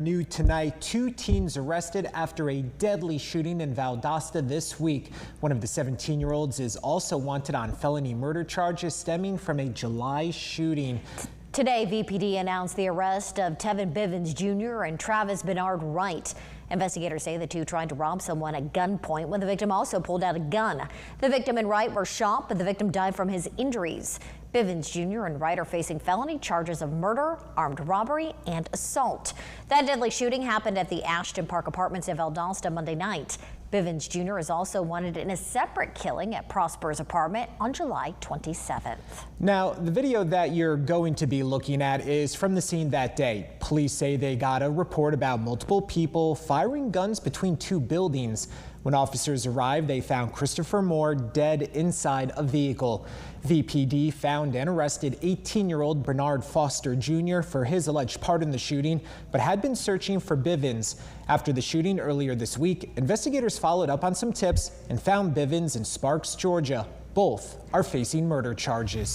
New tonight, 2 teens arrested after a deadly shooting in Valdosta this week. One of the 17-year-olds is also wanted on felony murder charges stemming from a July shooting. Today, VPD announced the arrest of Tevin Bivens Jr. and Travis Bernard Wright. Investigators say the two tried to rob someone at gunpoint when the victim also pulled out a gun. The victim and Wright were shot, but the victim died from his injuries. Bivens Jr. and Wright are facing felony charges of murder, armed robbery, and assault. That deadly shooting happened at the Ashton Park Apartments in Valdosta Monday night. Bivens Jr. is also wanted in a separate killing at Prosper's apartment on July 27th. Now, the video that you're going to be looking at is from the scene that day. Police say they got a report about multiple people firing guns between 2 buildings. When officers arrived, they found Christopher Moore dead inside a vehicle. VPD found and arrested 18-year-old Bernard Foster Jr. for his alleged part in the shooting, but had been searching for Bivens. After the shooting earlier this week, investigators followed up on some tips and found Bivens in Sparks, Georgia. Both are facing murder charges.